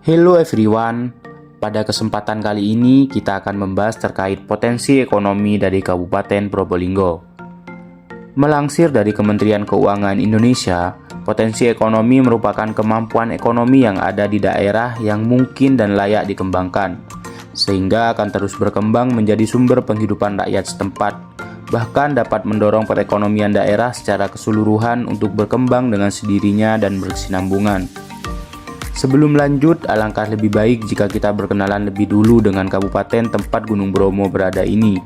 Hello everyone, pada kesempatan kali ini kita akan membahas terkait potensi ekonomi dari Kabupaten Probolinggo. Melansir dari Kementerian Keuangan Indonesia, potensi ekonomi merupakan kemampuan ekonomi yang ada di daerah yang mungkin dan layak dikembangkan, sehingga akan terus berkembang menjadi sumber penghidupan rakyat setempat, bahkan dapat mendorong perekonomian daerah secara keseluruhan untuk berkembang dengan sendirinya dan berkesinambungan. Sebelum lanjut, alangkah lebih baik jika kita berkenalan lebih dulu dengan kabupaten tempat Gunung Bromo berada ini.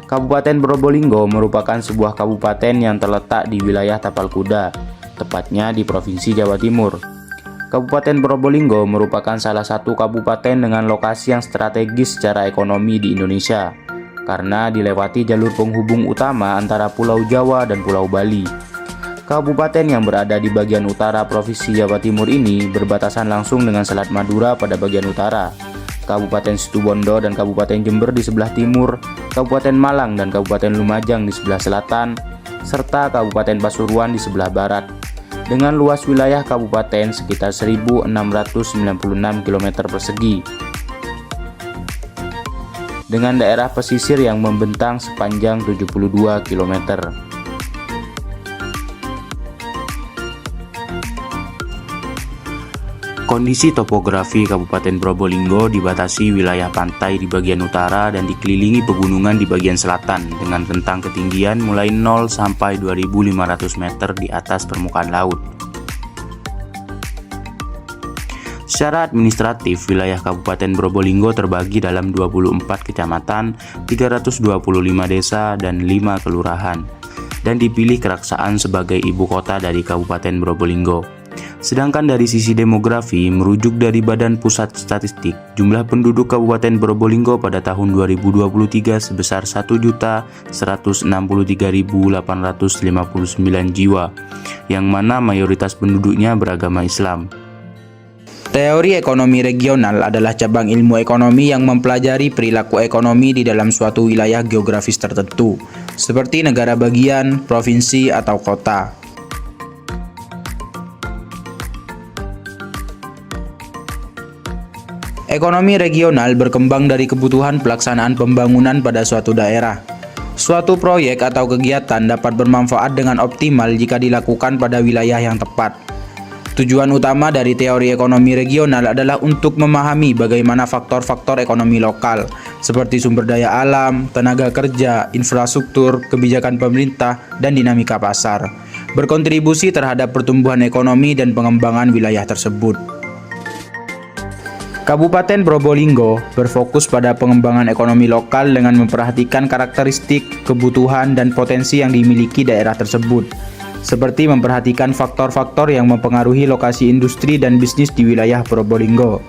Kabupaten Probolinggo merupakan sebuah kabupaten yang terletak di wilayah Tapal Kuda, tepatnya di Provinsi Jawa Timur. Kabupaten Probolinggo merupakan salah satu kabupaten dengan lokasi yang strategis secara ekonomi di Indonesia, karena dilewati jalur penghubung utama antara Pulau Jawa dan Pulau Bali. Kabupaten yang berada di bagian utara Provinsi Jawa Timur ini berbatasan langsung dengan Selat Madura pada bagian utara, Kabupaten Situbondo dan Kabupaten Jember di sebelah timur, Kabupaten Malang dan Kabupaten Lumajang di sebelah selatan, serta Kabupaten Pasuruan di sebelah barat, dengan luas wilayah kabupaten sekitar 1.696 km persegi, dengan daerah pesisir yang membentang sepanjang 72 km. Kondisi topografi Kabupaten Probolinggo dibatasi wilayah pantai di bagian utara dan dikelilingi pegunungan di bagian selatan dengan rentang ketinggian mulai 0 sampai 2.500 meter di atas permukaan laut. Secara administratif, wilayah Kabupaten Probolinggo terbagi dalam 24 kecamatan, 325 desa, dan 5 kelurahan, dan dipilih Keraksaan sebagai ibu kota dari Kabupaten Probolinggo. Sedangkan dari sisi demografi, merujuk dari Badan Pusat Statistik, jumlah penduduk Kabupaten Probolinggo pada tahun 2023 sebesar 1.133.859 jiwa, yang mana mayoritas penduduknya beragama Islam. Teori ekonomi regional adalah cabang ilmu ekonomi yang mempelajari perilaku ekonomi di dalam suatu wilayah geografis tertentu, seperti negara bagian, provinsi, atau kota. Ekonomi regional berkembang dari kebutuhan pelaksanaan pembangunan pada suatu daerah. Suatu proyek atau kegiatan dapat bermanfaat dengan optimal jika dilakukan pada wilayah yang tepat. Tujuan utama dari teori ekonomi regional adalah untuk memahami bagaimana faktor-faktor ekonomi lokal, seperti sumber daya alam, tenaga kerja, infrastruktur, kebijakan pemerintah, dan dinamika pasar, berkontribusi terhadap pertumbuhan ekonomi dan pengembangan wilayah tersebut. Kabupaten Probolinggo berfokus pada pengembangan ekonomi lokal dengan memperhatikan karakteristik, kebutuhan, dan potensi yang dimiliki daerah tersebut, seperti memperhatikan faktor-faktor yang mempengaruhi lokasi industri dan bisnis di wilayah Probolinggo.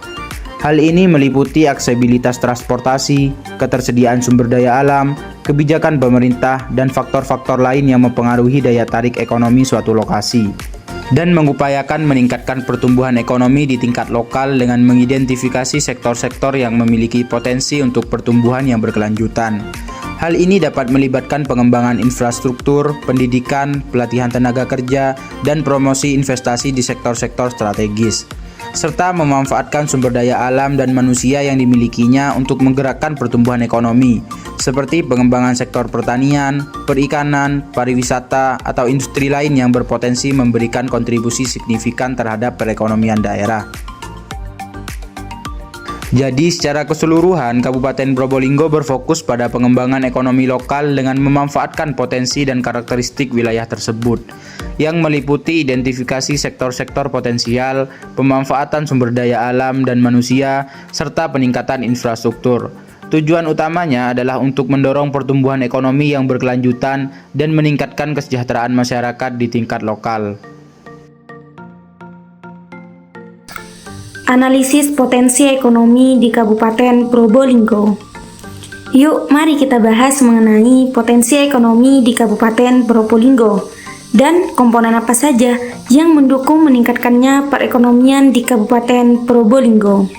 Hal ini meliputi aksesibilitas transportasi, ketersediaan sumber daya alam, kebijakan pemerintah, dan faktor-faktor lain yang mempengaruhi daya tarik ekonomi suatu lokasi, dan mengupayakan meningkatkan pertumbuhan ekonomi di tingkat lokal dengan mengidentifikasi sektor-sektor yang memiliki potensi untuk pertumbuhan yang berkelanjutan. Hal ini dapat melibatkan pengembangan infrastruktur, pendidikan, pelatihan tenaga kerja, dan promosi investasi di sektor-sektor strategis, serta memanfaatkan sumber daya alam dan manusia yang dimilikinya untuk menggerakkan pertumbuhan ekonomi, seperti pengembangan sektor pertanian, perikanan, pariwisata, atau industri lain yang berpotensi memberikan kontribusi signifikan terhadap perekonomian daerah. Jadi secara keseluruhan, Kabupaten Probolinggo berfokus pada pengembangan ekonomi lokal dengan memanfaatkan potensi dan karakteristik wilayah tersebut, yang meliputi identifikasi sektor-sektor potensial, pemanfaatan sumber daya alam dan manusia, serta peningkatan infrastruktur. Tujuan utamanya adalah untuk mendorong pertumbuhan ekonomi yang berkelanjutan dan meningkatkan kesejahteraan masyarakat di tingkat lokal. Analisis potensi ekonomi di Kabupaten Probolinggo. Yuk, mari kita bahas mengenai potensi ekonomi di Kabupaten Probolinggo dan komponen apa saja yang mendukung meningkatkannya perekonomian di Kabupaten Probolinggo.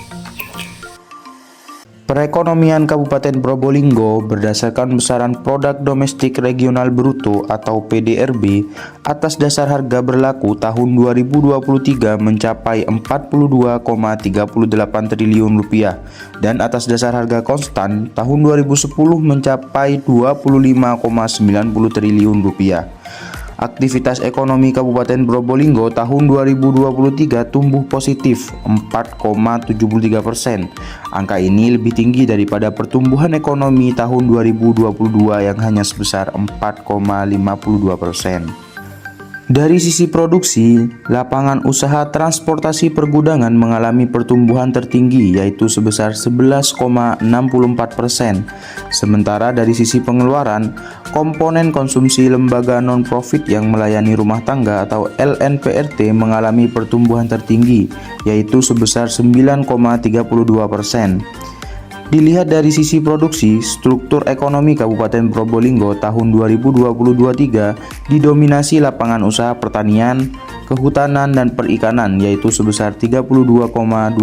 Perekonomian Kabupaten Probolinggo berdasarkan besaran Produk Domestik Regional Bruto atau PDRB atas dasar harga berlaku tahun 2023 mencapai 42,38 triliun rupiah dan atas dasar harga konstan tahun 2010 mencapai 25,90 triliun rupiah. Aktivitas ekonomi Kabupaten Probolinggo tahun 2023 tumbuh positif 4,73%. Angka ini lebih tinggi daripada pertumbuhan ekonomi tahun 2022 yang hanya sebesar 4,52%. Dari sisi produksi, lapangan usaha transportasi pergudangan mengalami pertumbuhan tertinggi yaitu sebesar 11,64%. Sementara dari sisi pengeluaran, komponen konsumsi lembaga non-profit yang melayani rumah tangga atau LNPRT mengalami pertumbuhan tertinggi yaitu sebesar 9,32%. Dilihat dari sisi produksi, struktur ekonomi Kabupaten Probolinggo tahun 2023 didominasi lapangan usaha pertanian, kehutanan, dan perikanan yaitu sebesar 32,28%.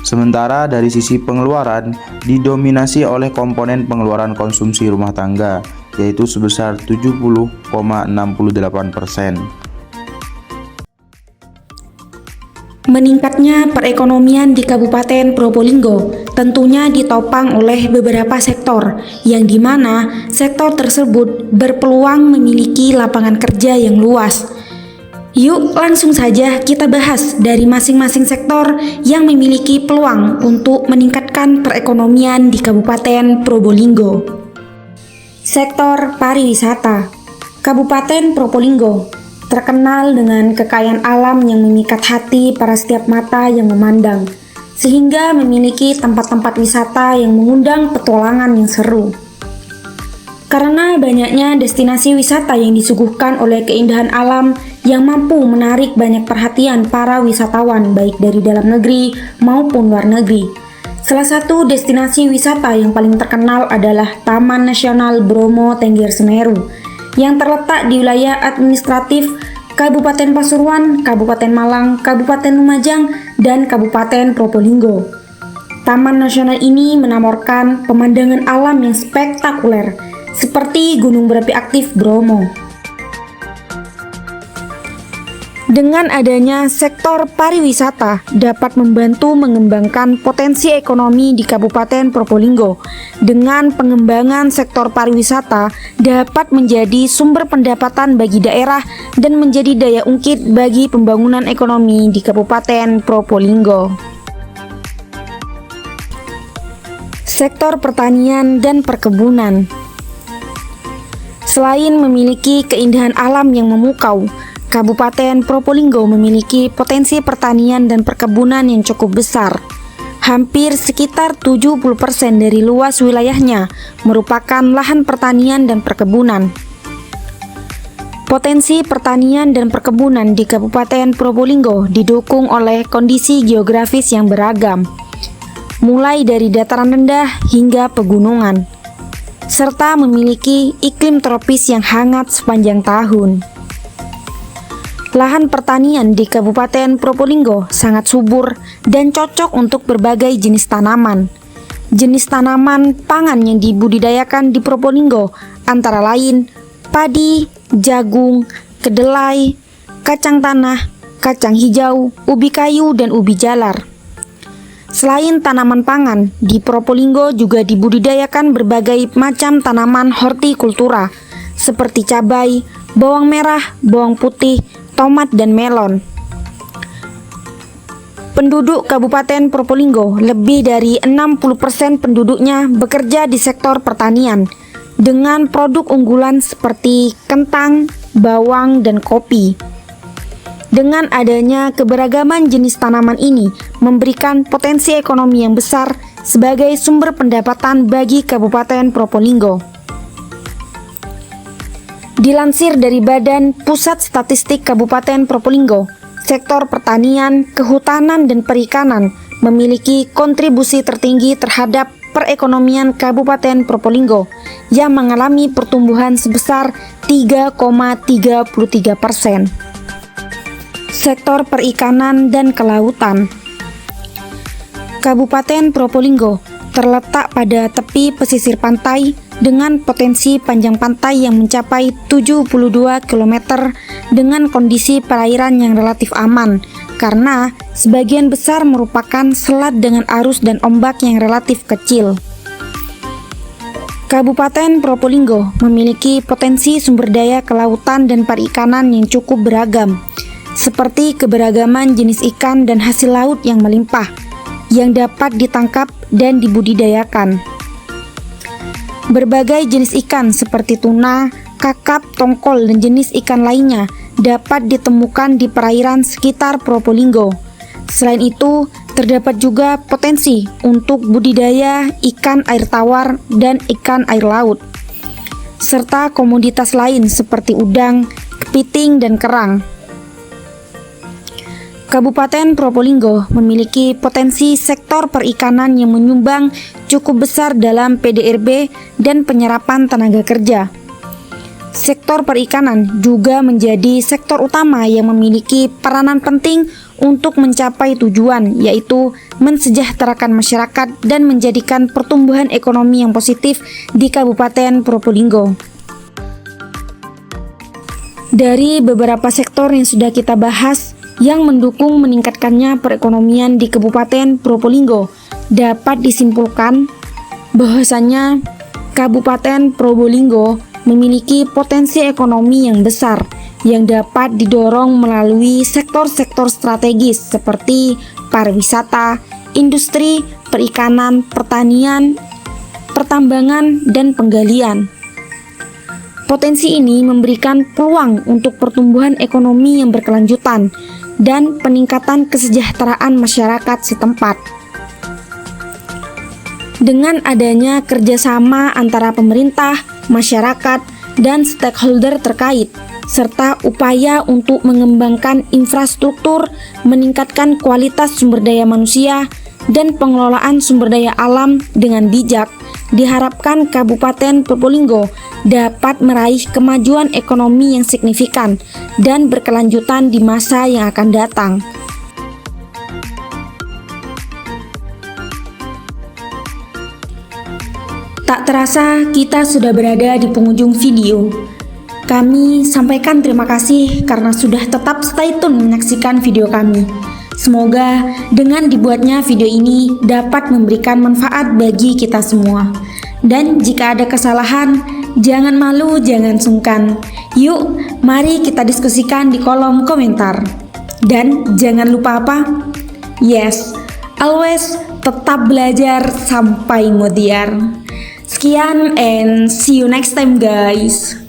Sementara dari sisi pengeluaran didominasi oleh komponen pengeluaran konsumsi rumah tangga yaitu sebesar 70,68%. Meningkatnya perekonomian di Kabupaten Probolinggo tentunya ditopang oleh beberapa sektor, yang dimana sektor tersebut berpeluang memiliki lapangan kerja yang luas. Yuk langsung saja kita bahas dari masing-masing sektor yang memiliki peluang untuk meningkatkan perekonomian di Kabupaten Probolinggo. Sektor pariwisata. Kabupaten Probolinggo terkenal dengan kekayaan alam yang memikat hati para setiap mata yang memandang, sehingga memiliki tempat-tempat wisata yang mengundang petualangan yang seru. Karena banyaknya destinasi wisata yang disuguhkan oleh keindahan alam yang mampu menarik banyak perhatian para wisatawan baik dari dalam negeri maupun luar negeri. Salah satu destinasi wisata yang paling terkenal adalah Taman Nasional Bromo Tengger Semeru yang terletak di wilayah administratif Kabupaten Pasuruan, Kabupaten Malang, Kabupaten Lumajang, dan Kabupaten Probolinggo. Taman nasional ini menawarkan pemandangan alam yang spektakuler, seperti gunung berapi aktif Bromo. Dengan adanya sektor pariwisata dapat membantu mengembangkan potensi ekonomi di Kabupaten Probolinggo. Dengan pengembangan sektor pariwisata dapat menjadi sumber pendapatan bagi daerah dan menjadi daya ungkit bagi pembangunan ekonomi di Kabupaten Probolinggo. Sektor pertanian dan perkebunan. Selain memiliki keindahan alam yang memukau, Kabupaten Probolinggo memiliki potensi pertanian dan perkebunan yang cukup besar. Hampir sekitar 70% dari luas wilayahnya merupakan lahan pertanian dan perkebunan. Potensi pertanian dan perkebunan di Kabupaten Probolinggo didukung oleh kondisi geografis yang beragam, mulai dari dataran rendah hingga pegunungan, serta memiliki iklim tropis yang hangat sepanjang tahun. Lahan pertanian di Kabupaten Probolinggo sangat subur dan cocok untuk berbagai jenis tanaman. Jenis tanaman pangan yang dibudidayakan di Probolinggo antara lain padi, jagung, kedelai, kacang tanah, kacang hijau, ubi kayu, dan ubi jalar. Selain tanaman pangan, di Probolinggo juga dibudidayakan berbagai macam tanaman hortikultura seperti cabai, bawang merah, bawang putih, tomat, dan melon. Penduduk Kabupaten Probolinggo, lebih dari 60% penduduknya bekerja di sektor pertanian dengan produk unggulan seperti kentang, bawang, dan kopi. Dengan adanya keberagaman jenis tanaman ini memberikan potensi ekonomi yang besar sebagai sumber pendapatan bagi Kabupaten Probolinggo. Dilansir dari Badan Pusat Statistik Kabupaten Probolinggo, sektor pertanian, kehutanan, dan perikanan memiliki kontribusi tertinggi terhadap perekonomian Kabupaten Probolinggo yang mengalami pertumbuhan sebesar 3,33%. Sektor perikanan dan kelautan. Kabupaten Probolinggo terletak pada tepi pesisir pantai dengan potensi panjang pantai yang mencapai 72 km dengan kondisi perairan yang relatif aman karena sebagian besar merupakan selat dengan arus dan ombak yang relatif kecil. Kabupaten Probolinggo memiliki potensi sumber daya kelautan dan perikanan yang cukup beragam, seperti keberagaman jenis ikan dan hasil laut yang melimpah, yang dapat ditangkap dan dibudidayakan. Berbagai jenis ikan seperti tuna, kakap, tongkol, dan jenis ikan lainnya dapat ditemukan di perairan sekitar Probolinggo. Selain itu, terdapat juga potensi untuk budidaya ikan air tawar dan ikan air laut, serta komoditas lain seperti udang, kepiting, dan kerang. Kabupaten Probolinggo memiliki potensi sektor perikanan yang menyumbang cukup besar dalam PDRB dan penyerapan tenaga kerja. Sektor perikanan juga menjadi sektor utama yang memiliki peranan penting untuk mencapai tujuan, yaitu mensejahterakan masyarakat dan menjadikan pertumbuhan ekonomi yang positif di Kabupaten Probolinggo. Dari beberapa sektor yang sudah kita bahas, yang mendukung meningkatkannya perekonomian di Kabupaten Probolinggo, dapat disimpulkan bahwasannya Kabupaten Probolinggo memiliki potensi ekonomi yang besar yang dapat didorong melalui sektor-sektor strategis seperti pariwisata, industri, perikanan, pertanian, pertambangan, dan penggalian. Potensi ini memberikan peluang untuk pertumbuhan ekonomi yang berkelanjutan dan peningkatan kesejahteraan masyarakat setempat. Dengan adanya kerjasama antara pemerintah, masyarakat, dan stakeholder terkait, serta upaya untuk mengembangkan infrastruktur, meningkatkan kualitas sumber daya manusia, dan pengelolaan sumber daya alam dengan bijak, diharapkan Kabupaten Probolinggo dapat meraih kemajuan ekonomi yang signifikan dan berkelanjutan di masa yang akan datang. Tak terasa kita sudah berada di penghujung video. Kami sampaikan terima kasih karena sudah tetap stay tune menyaksikan video kami. Semoga dengan dibuatnya video ini dapat memberikan manfaat bagi kita semua. Dan jika ada kesalahan, jangan malu, jangan sungkan. Yuk, mari kita diskusikan di kolom komentar. Dan jangan lupa apa? Yes, always tetap belajar sampai mutiara. Sekian and see you next time guys.